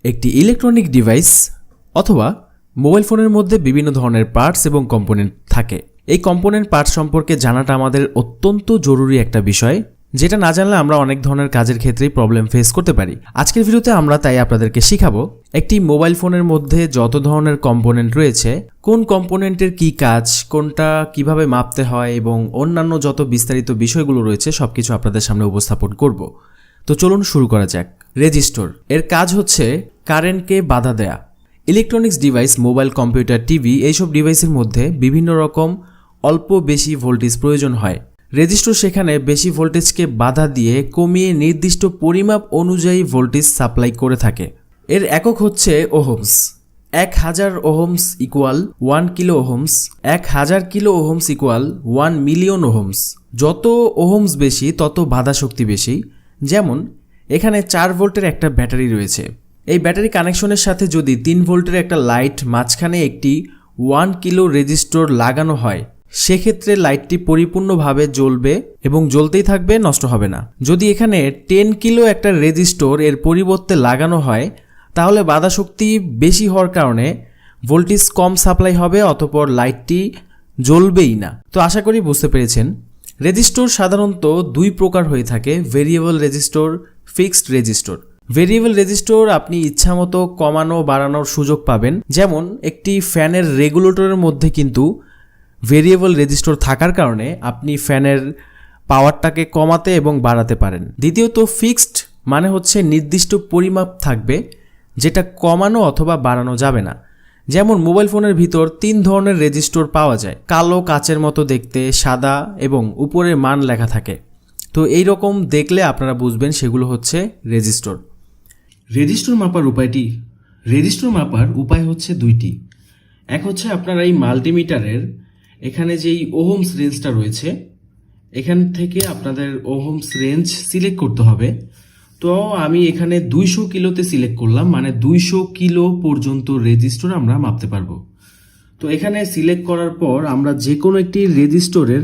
একটি electronic device অথবা mobile ফোনের মধ্যে বিভিন্ন ধরনের পার্টস এবং কম্পোনেন্ট থাকে। এই কম্পোনেন্ট পার্টস সম্পর্কে জানাটা আমাদের অত্যন্ত জরুরি একটা বিষয়, যেটা না জানলে আমরা অনেক ধরনের কাজের ক্ষেত্রেই প্রবলেম ফেস করতে পারি। আজকের ভিডিওতে আমরা তাই আপনাদেরকে শিখাবো একটি মোবাইল ফোনের মধ্যে যত ধরনের কম্পোনেন্ট রয়েছে, কোন কম্পোনেন্টের কি কাজ, কোনটা কিভাবে মাপতে হয় এবং অন্যান্য যত বিস্তারিত বিষয়গুলো রয়েছে সবকিছু আপনাদের সামনে উপস্থাপন করব। তো চলুন শুরু করা যাক। রেজিস্টর এর কাজ হচ্ছে কারেন্টকে বাধা দেয়া। Electronics device, mobile, computer, TV এইসব ডিভাইসের মধ্যে বিভিন্ন রকম অল্প বেশি ভোল্টেজ প্রয়োজন হয়। রেজিস্টর সেখানে বেশি ভোল্টেজকে বাধা দিয়ে কমিয়ে নির্দিষ্ট পরিমাপ অনুযায়ী ভোল্টেজ সাপ্লাই করে থাকে। এর একক হচ্ছে Ohm's. 1000 Ohm's equal 1 kilo Ohm's, 1000 kilo Ohm's equal 1 million Ohm's. যত ওহমস বেশি তত বাধা শক্তি বেশি। যেমন এখানে 4 ভোল্টের একটা ব্যাটারি রয়েছে। এই ব্যাটারি কানেকশনের সাথে যদি 3 ভোল্টের একটা লাইট মাঝখানে একটি 1 কিলো রেজিস্টর লাগানো হয়, সেক্ষেত্রে লাইটটি পরিপূর্ণভাবে জ্বলবে এবং জ্বলতেই থাকবে, নষ্ট হবে না। যদি এখানে 10 কিলো একটা রেজিস্টর এর পরিবর্তে লাগানো হয়, তাহলে বাধা শক্তি বেশি হওয়ার কারণে ভোল্টেজ কম সাপ্লাই হবে, অতঃপর লাইটটি জ্বলবেই না। তো আশা করি বুঝতে পেরেছেন। রেজিস্টর সাধারণত দুই প্রকার হয়ে থাকে, variable resistor, fixed resistor. Variable resistor আপনি ইচ্ছামতো কমানো বাড়ানোর সুযোগ পাবেন। যেমন একটি ফ্যানের রেগুলেটরের মধ্যে কিন্তু ভেরিয়েবল রেজিস্টর থাকার কারণে আপনি ফ্যানের পাওয়ারটাকে কমাতে এবং বাড়াতে পারেন। দ্বিতীয়ত ফিক্সড মানে হচ্ছে নির্দিষ্ট পরিমাপ থাকবে, যেটা কমানো অথবা বাড়ানো যাবে না। যেমন মোবাইল ফোনের ভিতর 3 ধরনের রেজিস্টর পাওয়া যায়, কালো কাচের মতো দেখতে, সাদা এবং উপরে মান লেখা থাকে। তো এই রকম দেখলে আপনারা বুঝবেন সেগুলো হচ্ছে রেজিস্টর। রেজিস্টর মাপার উপায় হচ্ছে দুইটি। এক হচ্ছে আপনার এই মাল্টিমিটারের এখানে যেই ওহমস রেঞ্জটা রয়েছে, এখান থেকে আপনাদের ওহমস রেঞ্জ সিলেক্ট করতে হবে। তো আমি এখানে 200 কিলোতে সিলেক্ট করলাম, মানে 200 কিলো পর্যন্ত রেজিস্টর আমরা মাপতে পারবো। তো এখানে সিলেক্ট করার পর আমরা যে কোনো একটি রেজিস্টরের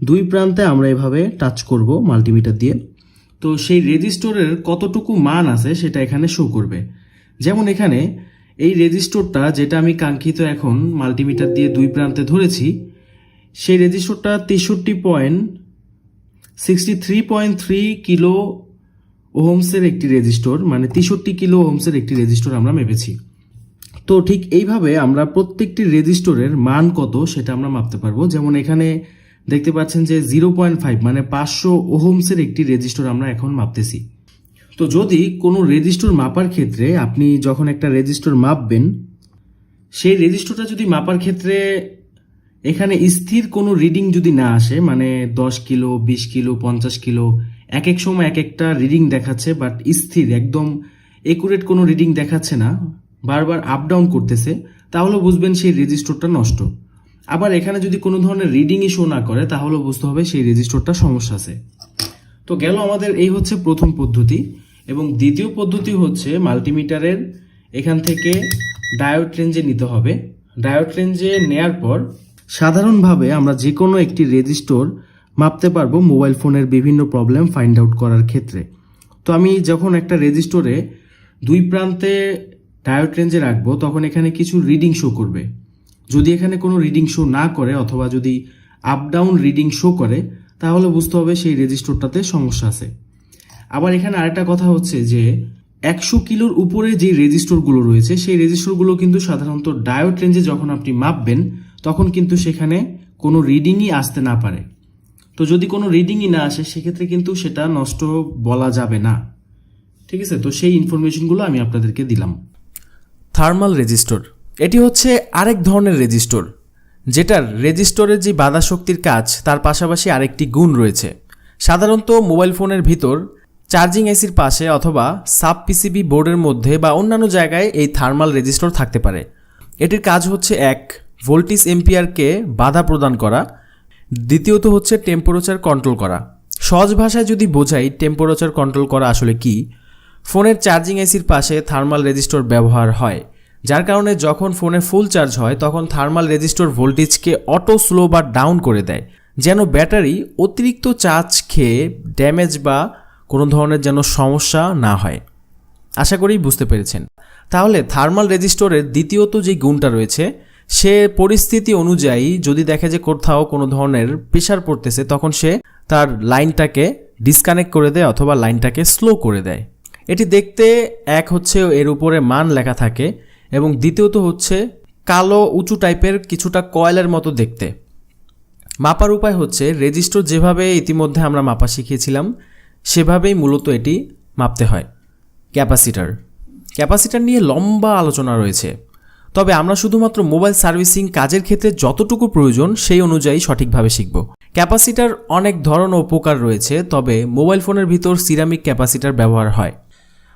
দুই প্রান্তে আমরা এভাবে টাচ করব মাল্টিমিটার দিয়ে। তো সেই রেজিস্টরের কতটুকু মান আছে সেটা এখানে শো করবে। যেমন এখানে এই রেজিস্টরটা, যেটা আমি কাঙ্ক্ষিত এখন মাল্টিমিটার দিয়ে দুই প্রান্তে ধরেছি, সেই রেজিস্টরটা 63.3 কিলো ওহমসের একটি রেজিস্টর, মানে 63 কিলো ওহমসের একটি রেজিস্টর আমরা মেপেছি। তো ঠিক এইভাবে আমরা প্রত্যেকটি রেজিস্টরের মান কত সেটা আমরা মাপতে পারবো। যেমন এখানে দেখতে পাচ্ছেন যে 0.5 মানে 500 ওহমসের একটি রেজিস্টর আমরা এখন মাপতেছি। তো যদি কোনো রেজিস্টর মাপার ক্ষেত্রে আপনি যখন একটা রেজিস্টর মাপবেন, সেই রেজিস্টরটা যদি মাপার ক্ষেত্রে এখানে স্থির কোনো রিডিং যদি না আসে, মানে 10 কিলো, 20 কিলো, 50 কিলো, এক এক সময় এক একটা রিডিং দেখাচ্ছে, বাট স্থির একদম একুরেট কোনো রিডিং দেখাচ্ছে না, বারবার আপ ডাউন করতেছে, তাহলে বুঝবেন সেই রেজিস্টরটা নষ্ট। আবার এখানে যদি কোনো ধরনের রিডিংই শো না করে, তাহলে বুঝতে হবে সেই রেজিস্টরটা সমস্যা আছে। তো গেল আমাদের এই হচ্ছে প্রথম পদ্ধতি। এবং দ্বিতীয় পদ্ধতি হচ্ছে মাল্টিমিটারের এখান থেকে ডায়োড রেঞ্জে নিতে হবে। ডায়োড রেঞ্জে নেয়ার পর সাধারণভাবে আমরা যে কোনো একটি রেজিস্টর মাপতে পারবো মোবাইল ফোনের বিভিন্ন প্রবলেম ফাইন্ড আউট করার ক্ষেত্রে। তো আমি যখন একটা রেজিস্টরে দুই প্রান্তে ডায়োড রেঞ্জে রাখবো, তখন এখানে কিছু রিডিং শো করবে। যদি এখানে কোনো রিডিং শো না করে অথবা যদি আপ ডাউন রিডিং শো করে, তাহলে বুঝতে হবে সেই রেজিস্টরটাতে সমস্যা আছে। আবার এখানে আরেকটা কথা হচ্ছে যে 100 কিলোর উপরে যে রেজিস্টরগুলো রয়েছে, সেই রেজিস্টরগুলো কিন্তু সাধারণত ডায়োড রেঞ্জে যখন আপনি মাপবেন, তখন কিন্তু সেখানে কোনো রিডিংই আসতে না পারে। তো যদি কোনো রিডিংই না আসে, সেক্ষেত্রে কিন্তু সেটা নষ্ট বলা যাবে না। ঠিক আছে, তো সেই ইনফরমেশনগুলো আমি আপনাদেরকে দিলাম। থার্মাল রেজিস্টর এটি হচ্ছে আরেক ধরনের রেজিস্টর, যেটার রেজিস্টরের যে বাধা শক্তির কাজ তার পাশাপাশি আরেকটি গুণ রয়েছে। সাধারণত মোবাইল ফোনের ভিতর চার্জিং আইসির পাশে অথবা সাব পিসিবি বোর্ডের মধ্যে বা অন্যান্য জায়গায় এই থার্মাল রেজিস্টর থাকতে পারে। এটির কাজ হচ্ছে এক, ভোল্টেজ এম্পিয়ারকে বাধা প্রদান করা। দ্বিতীয়ত হচ্ছে টেম্পারেচার কন্ট্রোল করা। সহজ ভাষায় যদি বোঝাই টেম্পারেচার কন্ট্রোল করা আসলে কি, ফোনের চার্জিং আইসির পাশে থার্মাল রেজিস্টর ব্যবহার হয়, যার কারণে যখন ফোনে ফুল চার্জ হয় তখন থার্মাল রেজিস্টর ভোল্টেজকে অটো স্লো বা ডাউন করে দেয়, যেন ব্যাটারি অতিরিক্ত চার্জ খেয়ে ড্যামেজ বা কোনো ধরনের যেন সমস্যা না হয়। আশা করি বুঝতে পেরেছেন। তাহলে থার্মাল রেজিস্টরের দ্বিতীয়ত যে গুণটা রয়েছে, সে পরিস্থিতি অনুযায়ী যদি দেখে যে কোথাও কোনো ধরনের প্রেশার পড়তেছে, তখন সে তার লাইনটাকে ডিসকানেক্ট করে দেয় অথবা লাইনটাকে স্লো করে দেয়। এটি দেখতে এক হচ্ছে এর উপরে মান লেখা থাকে, এবং দ্বিতীয়ত হচ্ছে কালো উঁচু টাইপের কিছুটা কয়েলের মতো দেখতে। মাপার উপায় হচ্ছে রেজিস্টর যেভাবে ইতিমধ্যে আমরা মাপা শিখিয়েছিলাম সেভাবেই মূলত এটি মাপতে হয়। ক্যাপাসিটার নিয়ে লম্বা আলোচনা রয়েছে, তবে আমরা শুধুমাত্র মোবাইল সার্ভিসিং কাজের ক্ষেত্রে যতটুকু প্রয়োজন সেই অনুযায়ী সঠিকভাবে শিখব। ক্যাপাসিটার অনেক ধরন ও প্রকার রয়েছে, তবে মোবাইল ফোনের ভিতর সিরামিক ক্যাপাসিটার ব্যবহার হয়।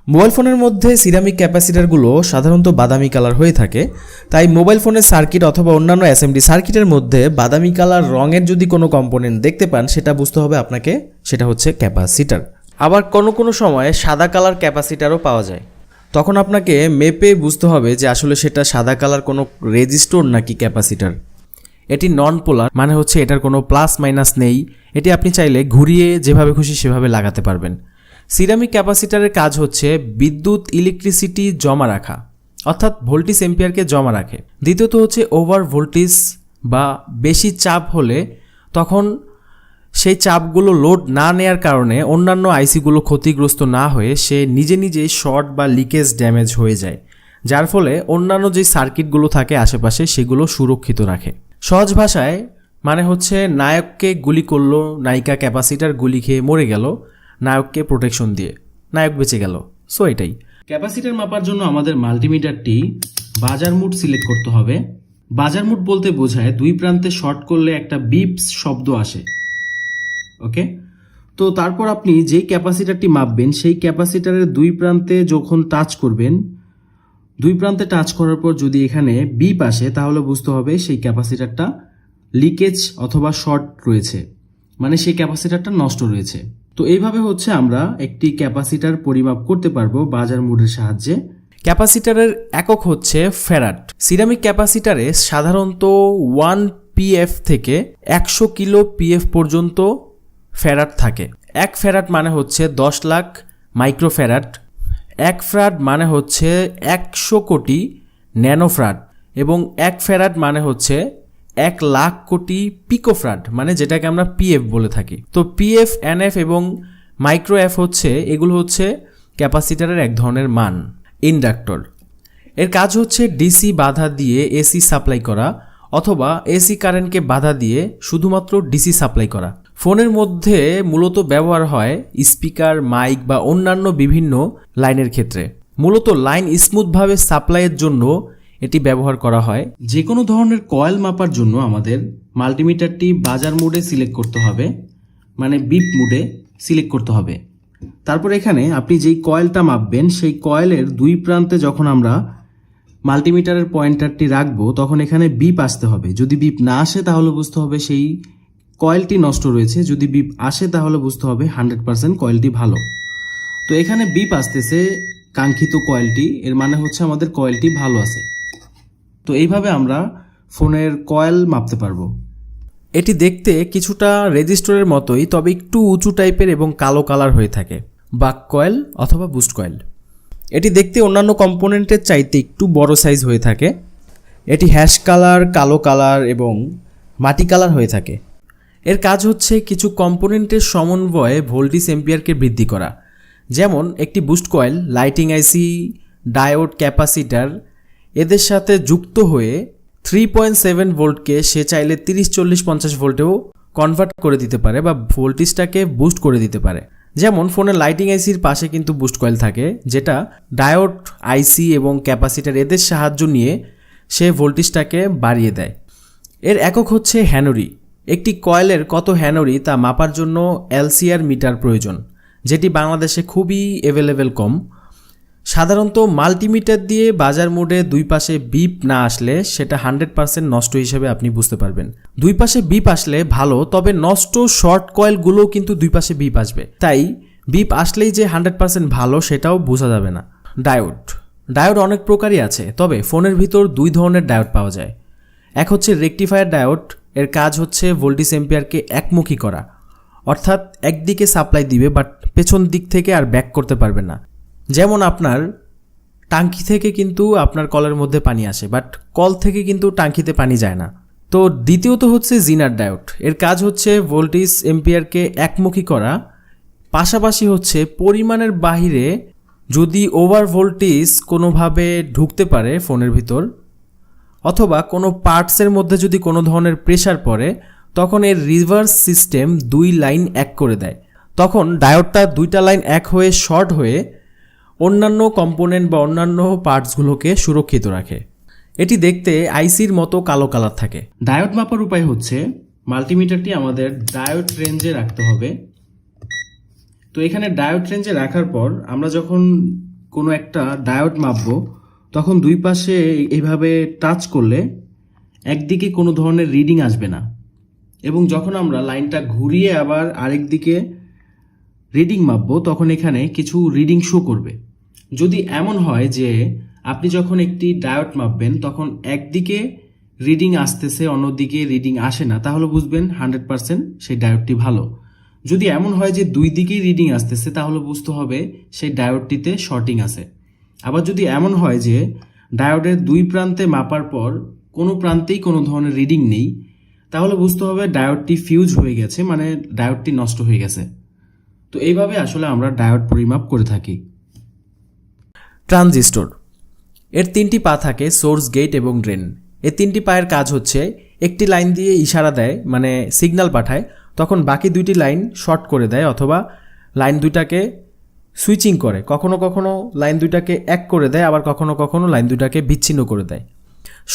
মোবাইল ফোনের মধ্যে সিরামিক ক্যাপাসিটারগুলো সাধারণত বাদামি কালার হয়ে থাকে, তাই মোবাইল ফোনের সার্কিট অথবা অন্যান্য অ্যাসেম্বলি সার্কিটের মধ্যে বাদামি কালার রঙের যদি কোনো কম্পোনেন্ট দেখতে পান, সেটা বুঝতে হবে আপনাকে সেটা হচ্ছে ক্যাপাসিটার। আবার কোনো সময় সাদা কালার ক্যাপাসিটারও পাওয়া যায়, তখন আপনাকে মেপে বুঝতে হবে যে আসলে সেটা সাদা কালার কোনো রেজিস্টর নাকি ক্যাপাসিটার। এটি নন পোলার, মানে হচ্ছে এটার কোনো প্লাস মাইনাস নেই, এটি আপনি চাইলে ঘুরিয়ে যেভাবে খুশি সেভাবে লাগাতে পারবেন। সিরামিক ক্যাপাসিটারের কাজ হচ্ছে বিদ্যুৎ ইলেকট্রিসিটি জমা রাখা, অর্থাৎ ভোল্টেজ এম্পিয়ারকে জমা রাখে। দ্বিতীয়ত হচ্ছে ওভার ভোল্টেজ বা বেশি চাপ হলে তখন সেই চাপগুলো লোড না নেয়ার কারণে অন্যান্য আইসিগুলো ক্ষতিগ্রস্ত না হয়ে সে নিজে নিজেই শর্ট বা লিকেজ ড্যামেজ হয়ে যায়, যার ফলে অন্যান্য যে সার্কিটগুলো থাকে আশেপাশে সেগুলো সুরক্ষিত রাখে। সহজ ভাষায় মানে হচ্ছে নায়ককে গুলি করলো, নায়িকা ক্যাপাসিটার গুলি খেয়ে মরে গেল, নায়ককে প্রোটেকশন দিয়ে নায়ক বেঁচে গেল। সো এটাই। ক্যাপাসিটার মাপার জন্য আমাদের মাল্টিমিটারটি বাজার মুড সিলেক্ট করতে হবে। বাজার মুড বলতে বোঝায় দুই প্রান্তে শর্ট করলে একটা বিপস শব্দ আসে। ওকে, তো তারপর আপনি যেই ক্যাপাসিটারটি মাপবেন সেই ক্যাপাসিটারের দুই প্রান্তে যখন টাচ করবেন, দুই প্রান্তে টাচ করার পর যদি এখানে বিপ আসে তাহলে বুঝতে হবে সেই ক্যাপাসিটারটা লিকেজ অথবা শর্ট রয়েছে, মানে সেই ক্যাপাসিটারটা নষ্ট রয়েছে। তো এইভাবে হচ্ছে আমরা একটি ক্যাপাসিটার পরিমাপ করতে পারবো বাজার মুডের সাহায্যে। ক্যাপাসিটারের একক হচ্ছে ফ্যারাড। সিরামিক ক্যাপাসিটারে সাধারণত 1 পিএফ থেকে 100 কিলো পিএফ পর্যন্ত ফ্যারাড থাকে। 1 ফ্যারাড মানে হচ্ছে 10 লাখ মাইক্রোফ্যারাড, 1 ফ্যারাড মানে হচ্ছে 100 কোটি ন্যানোফ্যারাড, এবং 1 ফ্যারাড মানে হচ্ছে 1 লাখ কোটি পিকোফ্যারাড, মানে যেটাকে আমরা পিএফ বলে থাকি। তো পিএফ, এনএফ এবং মাইক্রো এফ হচ্ছে এগুলো হচ্ছে ক্যাপাসিটারের এক ধরনের মান। ইন্ডাক্টর এর কাজ হচ্ছে ডিসি বাধা দিয়ে এসি সাপ্লাই করা অথবা এসি কারেন্টকে বাধা দিয়ে শুধুমাত্র ডিসি সাপ্লাই করা। ফোনের মধ্যে মূলত ব্যবহার হয় স্পিকার, মাইক বা অন্যান্য বিভিন্ন লাইনের ক্ষেত্রে। মূলত লাইন স্মুথভাবে সাপ্লাইয়ের জন্য এটি ব্যবহার করা হয়। যে কোনো ধরনের কয়েল মাপার জন্য আমাদের মাল্টিমিটারটি বাজার মোডে সিলেক্ট করতে হবে, মানে বিপ মোডে সিলেক্ট করতে হবে। তারপর এখানে আপনি যেই কয়েলটা মাপবেন সেই কয়েলের দুই প্রান্তে যখন আমরা মাল্টিমিটারের পয়েন্টারটি রাখবো তখন এখানে বিপ আসতে হবে। যদি বিপ না আসে তাহলে বুঝতে হবে সেই কয়েলটি নষ্ট রয়েছে, যদি বিপ আসে তাহলে বুঝতে হবে 100% কয়েলটি ভালো। তো এখানে বিপ আসতেছে কাঙ্ক্ষিত কয়েলটি, এর মানে হচ্ছে আমাদের কয়েলটি ভালো আছে। তো এইভাবে আমরা ফোনের কয়েল মাপতে পারবো। এটি দেখতে কিছুটা রেজিস্টরের মতোই, তবে একটু উঁচু টাইপের এবং কালো কালার হয়ে থাকে। বাক কয়েল অথবা বুস্ট কয়েল। এটি দেখতে অন্যান্য কম্পোনেন্টের চাইতে একটু বড় সাইজ হয়ে থাকে। এটি হ্যাশ কালার, কালো কালার এবং মাটি কালার হয়ে থাকে। এর কাজ হচ্ছে কিছু কম্পোনেন্টের সমন্বয়ে ভোল্টেজ এম্পিয়ারকে বৃদ্ধি করা। যেমন একটি বুস্ট কয়েল, লাইটিং আইসি, ডায়োড, ক্যাপাসিটার এদের সাথে যুক্ত হয়ে 3.7 ভোল্টকে সে চাইলে 30, 40, 50 ভোল্টেও কনভার্ট করে দিতে পারে বা ভোল্টেজটাকে বুস্ট করে দিতে পারে। যেমন ফোনের লাইটিং আইসির পাশে কিন্তু বুস্ট কয়েল থাকে, যেটা ডায়োড, আইসি এবং ক্যাপাসিটার এদের সাহায্য নিয়ে সে ভোল্টেজটাকে বাড়িয়ে দেয়। এর একক হচ্ছে হ্যানরি। একটি কয়েলের কত হ্যানরি তা মাপার জন্য এলসিআর মিটার প্রয়োজন, যেটি বাংলাদেশে খুবই অ্যাভেলেবেল কম। সাধারণত মাল্টিমিটার দিয়ে বাজার মোডে দুই পাশে বিপ না আসলে সেটা 100% নষ্ট হিসেবে আপনি বুঝতে পারবেন। দুই পাশে বিপ আসলে ভালো, তবে নষ্ট শর্ট কয়েলগুলোও কিন্তু দুই পাশে বিপ আসবে, তাই বিপ আসলেই যে 100% ভালো সেটাও বোঝা যাবে না। ডায়োড অনেক প্রকারই আছে, তবে ফোনের ভিতর দুই ধরনের ডায়োড পাওয়া যায়। এক হচ্ছে রেকটিফায়ার ডায়োড। এর কাজ হচ্ছে ভোল্টেজ এম্পিয়ারকে একমুখী করা, অর্থাৎ একদিকে সাপ্লাই দিবে বাট পেছন দিক থেকে আর ব্যাক করতে পারবে না। যেমন আপনার টাঙ্কি থেকে কিন্তু আপনার কলের মধ্যে পানি আসে, বাট কল থেকে কিন্তু টাঙ্কিতে পানি যায় না। তো দ্বিতীয়ত হচ্ছে জিনার ডায়োড। এর কাজ হচ্ছে ভোল্টেজ এম্পিয়ারকে একমুখী করা, পাশাপাশি হচ্ছে পরিমাণের বাহিরে যদি ওভার ভোল্টেজ কোনোভাবে ঢুকতে পারে ফোনের ভিতর, অথবা কোনো পার্টসের মধ্যে যদি কোনো ধরনের প্রেশার পড়ে, তখন এর রিভার্স সিস্টেম 2 লাইন এক করে দেয়। তখন ডায়োডটা 2টা লাইন এক হয়ে শর্ট হয়ে অন্যান্য কম্পোনেন্ট বা অন্যান্য পার্টসগুলোকে সুরক্ষিত রাখে। এটি দেখতে আইসির মতো কালো কালার থাকে। ডায়োড মাপার উপায় হচ্ছে মাল্টিমিটারটি আমাদের ডায়োড রেঞ্জে রাখতে হবে। তো এখানে ডায়োড রেঞ্জে রাখার পর আমরা যখন কোনো একটা ডায়োড মাপবো, তখন দুই পাশে এইভাবে টাচ করলে একদিকে কোনো ধরনের রিডিং আসবে না, এবং যখন আমরা লাইনটা ঘুরিয়ে আবার আরেক দিকে রিডিং মাপবো, তখন এখানে কিছু রিডিং শো করবে। যদি এমন হয় যে আপনি যখন একটি ডায়োড মাপবেন তখন একদিকে রিডিং আসতেছে, অন্যদিকে রিডিং আসে না, তাহলে বুঝবেন 100% সেই ডায়োডটি ভালো। যদি এমন হয় যে দুই দিকেই রিডিং আসতেছে, তাহলে বুঝতে হবে সেই ডায়োডটিতে শর্টিং আছে। আবার যদি এমন হয় যে ডায়োডের দুই প্রান্তে মাপার পর কোনো প্রান্তেই কোনো ধরনের রিডিং নেই, তাহলে বুঝতে হবে ডায়োডটি ফিউজ হয়ে গেছে, মানে ডায়োডটি নষ্ট হয়ে গেছে। তো এইভাবে আসলে আমরা ডায়োড পরিমাপ করে থাকি। ট্রানজিস্টর এর 3টি পা থাকে, সোর্স, গেট এবং ড্রেন। এই 3টি পায়ের কাজ হচ্ছে একটি লাইন দিয়ে ইশারা দেয়, মানে সিগন্যাল পাঠায়, তখন বাকি 2টি লাইন শর্ট করে দেয়, অথবা লাইন 2টাকে সুইচিং করে। কখনো কখনো লাইন 2টাকে এক করে দেয়, আবার কখনো কখনো লাইন 2টাকে বিচ্ছিন্ন করে দেয়।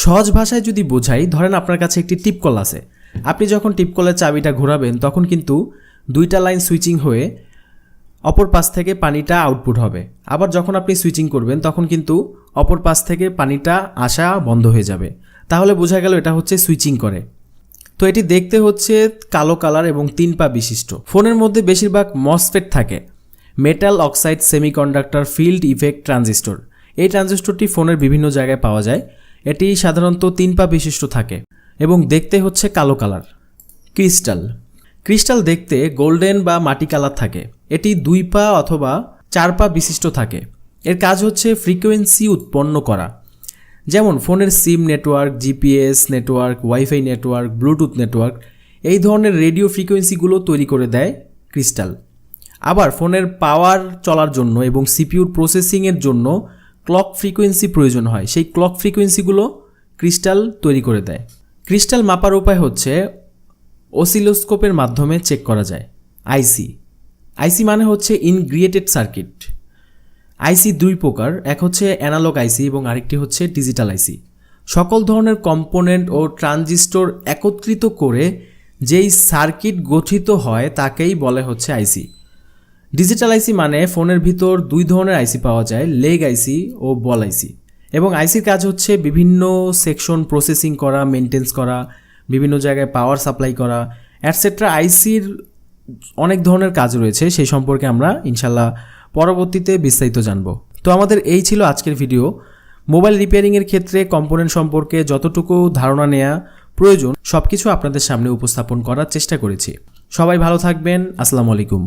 সহজ ভাষায় যদি বোঝাই, ধরেন আপনার কাছে একটি টিপকল আছে। আপনি যখন টিপকলের চাবিটা ঘোরাবেন, তখন কিন্তু 2টা লাইন সুইচিং হয়ে অপর পাশ থেকে পানিটা আউটপুট হবে। আবার যখন আপনি সুইচিং করবেন, তখন কিন্তু অপর পাশ থেকে পানিটা আসা বন্ধ হয়ে যাবে। তাহলে বোঝা গেল এটা হচ্ছে সুইচিং করে। তো এটি দেখতে হচ্ছে কালো কালার এবং 3 পা বিশিষ্ট। ফোনের মধ্যে বেশিরভাগ মসফেট থাকে, metal oxide semiconductor field effect transistor. এই ট্রানজিস্টরটি ফোনের বিভিন্ন জায়গায় পাওয়া যায়। এটি সাধারণত 3 পা বিশিষ্ট থাকে এবং দেখতে হচ্ছে কালো কালার। ক্রিস্টাল দেখতে গোল্ডেন বা মাটি কালার থাকে। এটি 2 পা অথবা 4 পা বিশিষ্ট থাকে। এর কাজ হচ্ছে ফ্রিকোয়েন্সি উৎপন্ন করা, যেমন ফোনের SIM network, GPS network, wifi network, Bluetooth network, এই ধরনের রেডিও ফ্রিকোয়েন্সিগুলো তৈরি করে দেয় ক্রিস্টাল। আবার ফোনের পাওয়ার চলার জন্য এবং সিপিইউর প্রসেসিংয়ের জন্য ক্লক ফ্রিকোয়েন্সি প্রয়োজন হয়, সেই ক্লক ফ্রিকোয়েন্সিগুলো ক্রিস্টাল তৈরি করে দেয়। ক্রিস্টাল মাপার উপায় হচ্ছে অসিলোস্কোপের মাধ্যমে চেক করা যায়। আইসি মানে হচ্ছে ইনগ্রিয়েটেড সার্কিট। আইসি 2 প্রকার, এক হচ্ছে অ্যানালগ আইসি এবং আরেকটি হচ্ছে ডিজিটাল আইসি। সকল ধরনের কম্পোনেন্ট ও ট্রানজিস্টর একত্রিত করে যেই সার্কিট গঠিত হয় তাকেই বলে হচ্ছে আইসি। ডিজিটাল আইসি মানে ফোনের ভিতর 2 ধরনের আইসি পাওয়া যায়, লেগ আইসি ও বল আইসি। এবং আইসির কাজ হচ্ছে বিভিন্ন সেকশন প্রসেসিং করা, মেনটেন্স করা, বিভিন্ন জায়গায় পাওয়ার সাপ্লাই করা, অ্যাটসেট্রা। আইসির অনেক ধরনের কাজ রয়েছে, সেই সম্পর্কে আমরা ইনশাল্লাহ পরবর্তীতে বিস্তারিত জানব। তো আমাদের এই ছিল আজকের ভিডিও। মোবাইল রিপেয়ারিংয়ের ক্ষেত্রে কম্পোনেন্ট সম্পর্কে যতটুকু ধারণা নেওয়া প্রয়োজন সব কিছু আপনাদের সামনে উপস্থাপন করার চেষ্টা করেছি। সবাই ভালো থাকবেন। আসসালামু আলাইকুম।